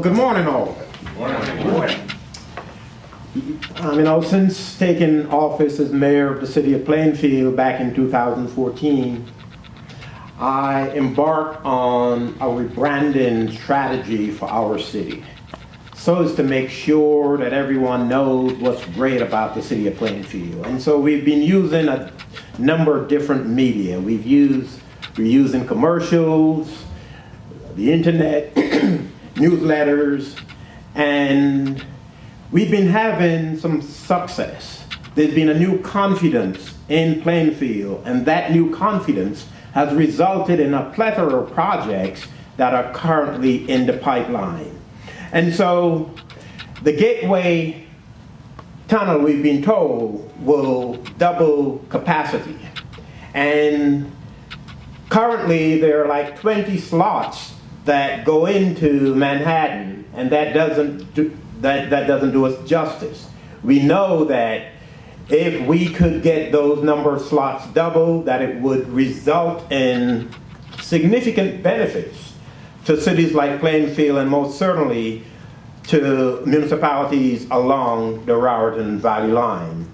good morning, all. Good morning. Since taking office as mayor of the city of Plainfield back in 2014, I embarked on a rebranding strategy for our city, so as to make sure that everyone knows what's great about the city of Plainfield. And so we've been using a number of different media. We're using commercials, the internet, newsletters, and we've been having some success. There's been a new confidence in Plainfield, and that new confidence has resulted in a plethora of projects that are currently in the pipeline. And so the Gateway Tunnel, we've been told, will double capacity. And currently there are like 20 slots that go into Manhattan, and that doesn't do us justice. We know that if we could get those number of slots doubled, that it would result in significant benefits to cities like Plainfield and most certainly to municipalities along the Raritan Valley line.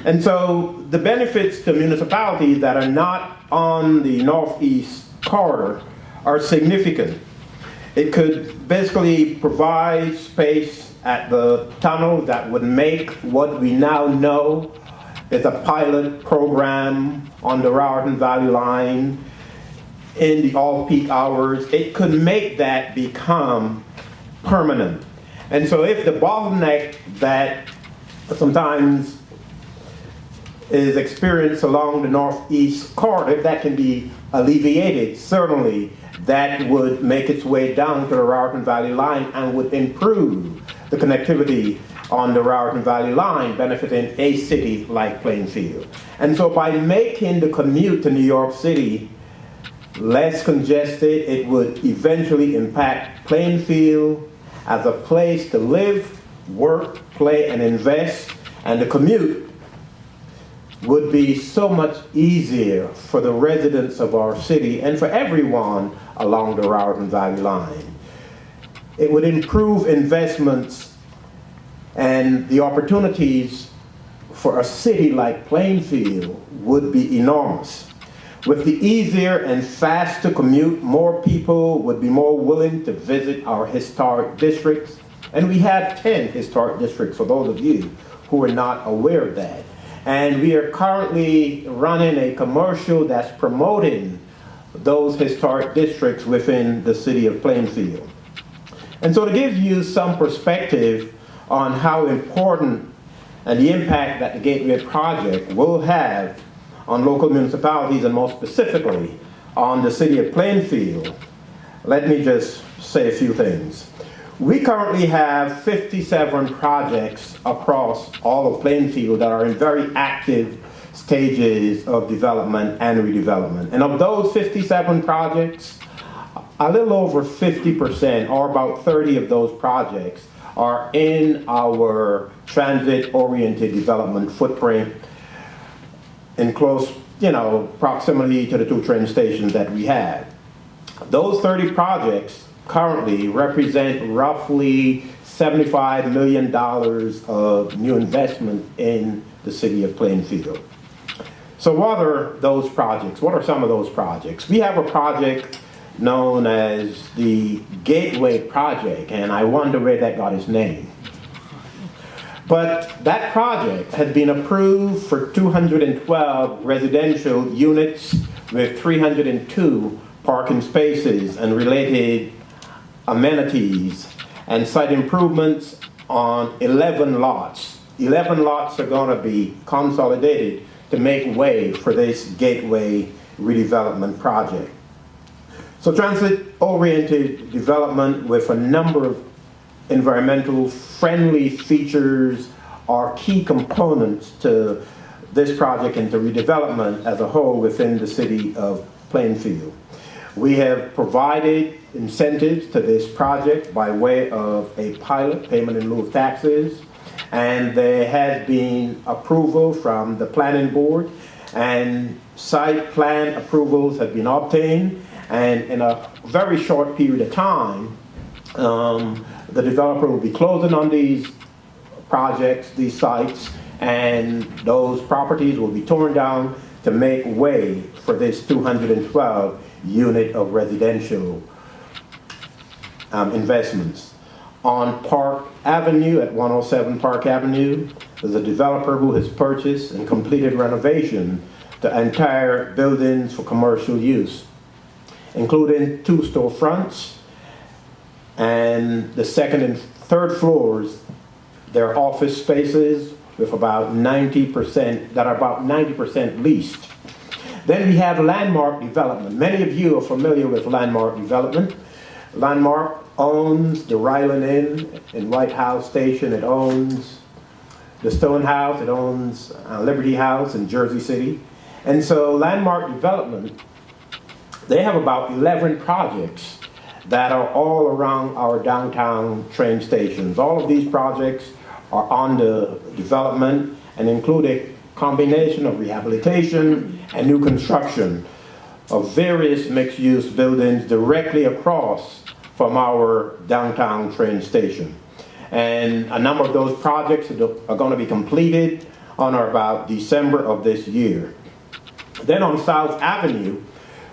And so the benefits to municipalities that are not on the northeast corridor are significant. It could basically provide space at the tunnel that would make what we now know is a pilot program on the Raritan Valley line in the off-peak hours. It could make that become permanent. And so if the bottleneck that sometimes is experienced along the northeast corridor, if that can be alleviated, certainly that would make its way down to the Raritan Valley line and would improve the connectivity on the Raritan Valley line, benefiting a city like Plainfield. And so by making the commute to New York City less congested, it would eventually impact Plainfield as a place to live, work, play, and invest, and the commute would be so much easier for the residents of our city and for everyone along the Raritan Valley line. It would improve investments and the opportunities for a city like Plainfield would be enormous. With the easier and faster commute, more people would be more willing to visit our historic districts. And we have 10 historic districts, for those of you who are not aware of that. And we are currently running a commercial that's promoting those historic districts within the city of Plainfield. And so to give you some perspective on how important and the impact that the Gateway Project will have on local municipalities and more specifically on the city of Plainfield, let me just say a few things. We currently have 57 projects across all of Plainfield that are in very active stages of development and redevelopment. And of those 57 projects, a little over 50%, or about 30 of those projects, are in our transit-oriented development footprint in close, proximity to the two train stations that we have. Those 30 projects currently represent roughly $75 million of new investment in the city of Plainfield. So what are those projects? What are some of those projects? We have a project known as the Gateway Project, and I wonder where that got its name. But that project has been approved for 212 residential units with 302 parking spaces and related amenities and site improvements on 11 lots. 11 lots are going to be consolidated to make way for this Gateway redevelopment project. So transit-oriented development with a number of environmental friendly features are key components to this project and to redevelopment as a whole within the city of Plainfield. We have provided incentives to this project by way of a pilot, payment in lieu of taxes, and there has been approval from the planning board, and site plan approvals have been obtained, and in a very short period of time, The developer will be closing on these projects, these sites, and those properties will be torn down to make way for this 212 unit of residential investments. On Park Avenue, at 107 Park Avenue, there's a developer who has purchased and completed renovation to entire buildings for commercial use, including 2 storefronts, and the second and third floors, they're office spaces with about 90%, that are about 90% leased. Then we have Landmark Development. Many of you are familiar with Landmark Development. Landmark owns the Ryland Inn in White House Station. It owns the Stone House. It owns Liberty House in Jersey City. And so Landmark Development, they have about 11 projects that are all around our downtown train stations. All of these projects are under development and include a combination of rehabilitation and new construction of various mixed-use buildings directly across from our downtown train station. And a number of those projects are going to be completed on or about December of this year. Then on South Avenue,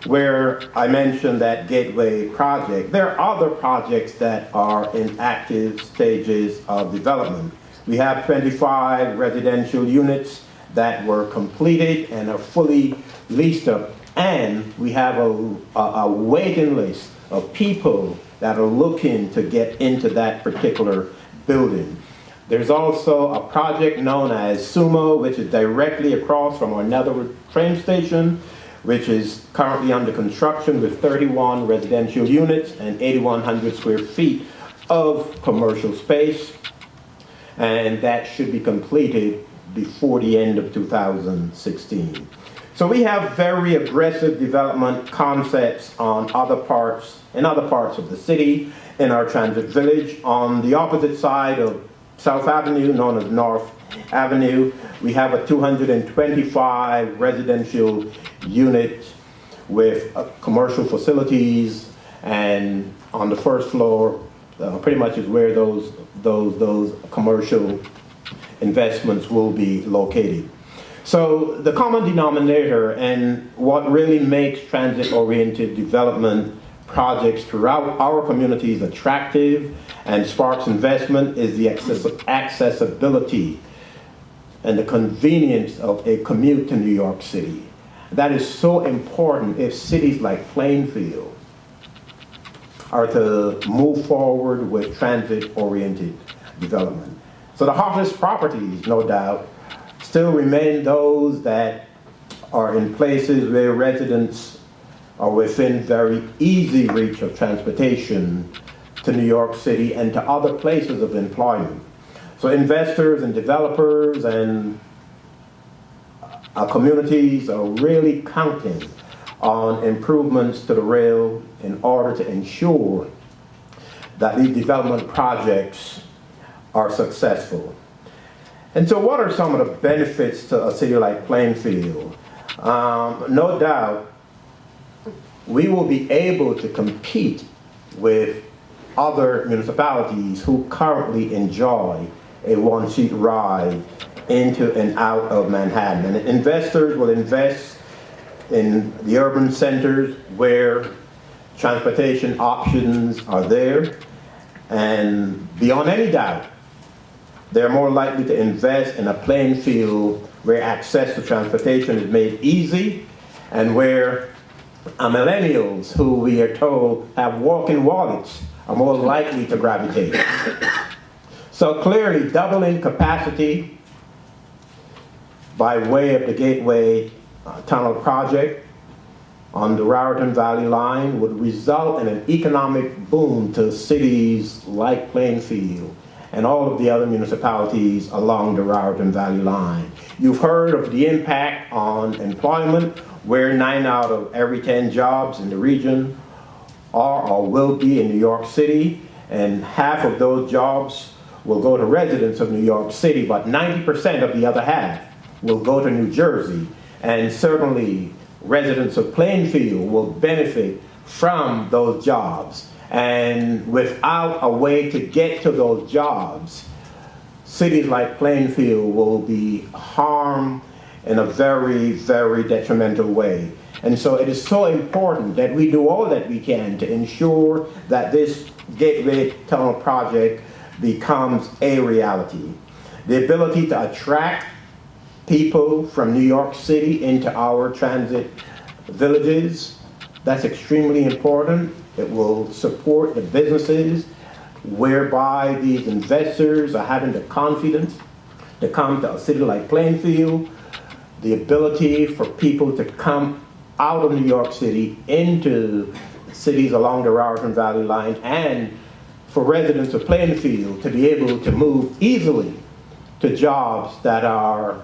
where I mentioned that Gateway project, there are other projects that are in active stages of development. We have 25 residential units that were completed and are fully leased up, and we have a waiting list of people that are looking to get into that particular building. There's also a project known as Sumo, which is directly across from another train station, which is currently under construction with 31 residential units and 8,100 square feet of commercial space. And that should be completed before the end of 2016. So we have very aggressive development concepts in other parts of the city, in our transit village. On the opposite side of South Avenue, known as North Avenue, we have a 225 residential unit with commercial facilities, and on the first floor pretty much is where those commercial investments will be located. So the common denominator and what really makes transit-oriented development projects throughout our communities attractive and sparks investment is the accessibility and the convenience of a commute to New York City. That is so important if cities like Plainfield are to move forward with transit-oriented development. So the hottest properties, no doubt, still remain those that are in places where residents are within very easy reach of transportation to New York City and to other places of employment. So investors and developers and our communities are really counting on improvements to the rail in order to ensure that these development projects are successful. And so what are some of the benefits to a city like Plainfield? No doubt, we will be able to compete with other municipalities who currently enjoy a one-seat ride into and out of Manhattan. And investors will invest in the urban centers where transportation options are there. And beyond any doubt, they're more likely to invest in a Plainfield where access to transportation is made easy and where millennials, who we are told have walking wallets, are more likely to gravitate. So clearly, doubling capacity by way of the Gateway Tunnel project on the Raritan Valley line would result in an economic boom to cities like Plainfield and all of the other municipalities along the Raritan Valley line. You've heard of the impact on employment, where 9 out of every 10 jobs in the region are or will be in New York City, and half of those jobs will go to residents of New York City, but 90% of the other half will go to New Jersey, and certainly residents of Plainfield will benefit from those jobs And without a way to get to those jobs, cities like Plainfield will be harmed in a very, very detrimental way. And so it is so important that we do all that we can to ensure that this Gateway Tunnel project becomes a reality. The ability to attract people from New York City into our transit villages, that's extremely important. It will support the businesses whereby these investors are having the confidence to come to a city like Plainfield, the ability for people to come out of New York City into cities along the Raritan Valley line, and for residents of Plainfield to be able to move easily to jobs that are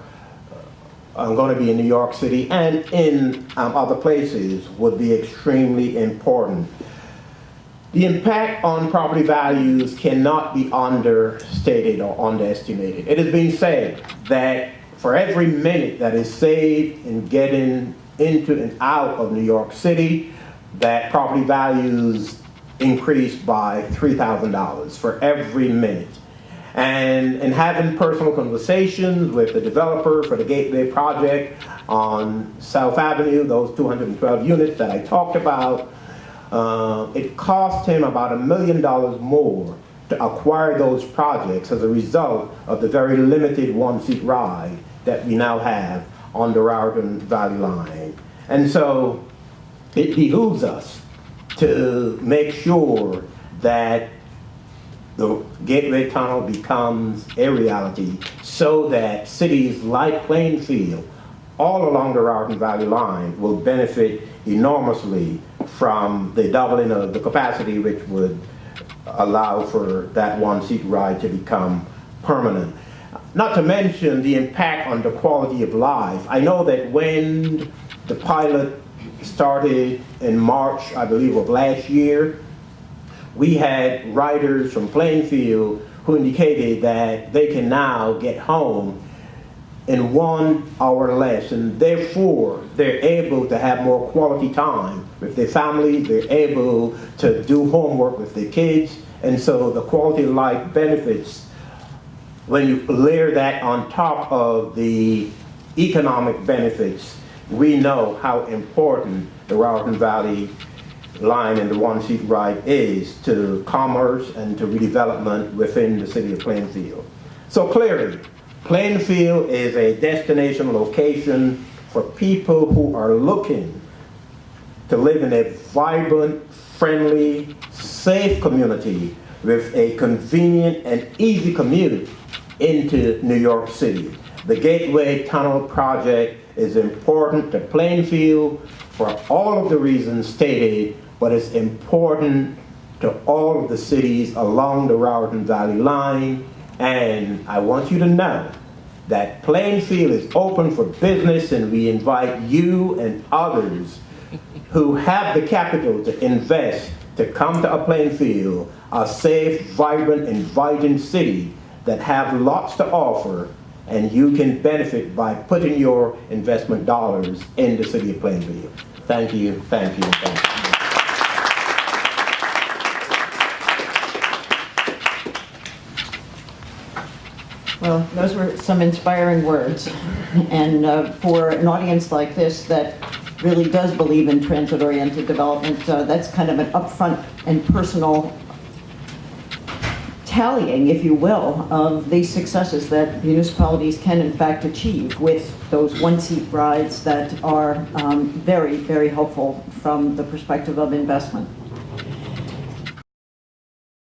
going to be in New York City and in other places would be extremely important. The impact on property values cannot be understated or underestimated. It has been said that for every minute that is saved in getting into and out of New York City, that property values increase by $3,000 for every minute. And in having personal conversations with the developer for the Gateway project on South Avenue, those 212 units that I talked about, it cost him about $1 million more to acquire those projects as a result of the very limited one-seat ride that we now have on the Raritan Valley line. And so it behooves us to make sure that the Gateway Tunnel becomes a reality so that cities like Plainfield, all along the Raritan Valley line, will benefit enormously from the doubling of the capacity, which would allow for that one-seat ride to become permanent. Not to mention the impact on the quality of life. I know that when the pilot started in March, I believe, of last year, we had riders from Plainfield who indicated that they can now get home in 1 hour less, and therefore they're able to have more quality time with their families, they're able to do homework with their kids, and so the quality of life benefits, when you layer that on top of the economic benefits, we know how important the Raritan Valley line and the one-seat ride is to commerce and to redevelopment within the city of Plainfield. So clearly, Plainfield is a destination location for people who are looking to live in a vibrant, friendly, safe community with a convenient and easy commute into New York City. The Gateway Tunnel project is important to Plainfield for all of the reasons stated, but it's important to all of the cities along the Raritan Valley line. And I want you to know that Plainfield is open for business, and we invite you and others who have the capital to invest to come to a Plainfield, a safe, vibrant, inviting city that have lots to offer, and you can benefit by putting your investment dollars in the city of Plainfield. Thank you, thank you, thank you. Well, those were some inspiring words. And for an audience like this that really does believe in transit-oriented development, that's kind of an upfront and personal tallying, if you will, of the successes that municipalities can in fact achieve with those one-seat rides that are very, very helpful from the perspective of investment.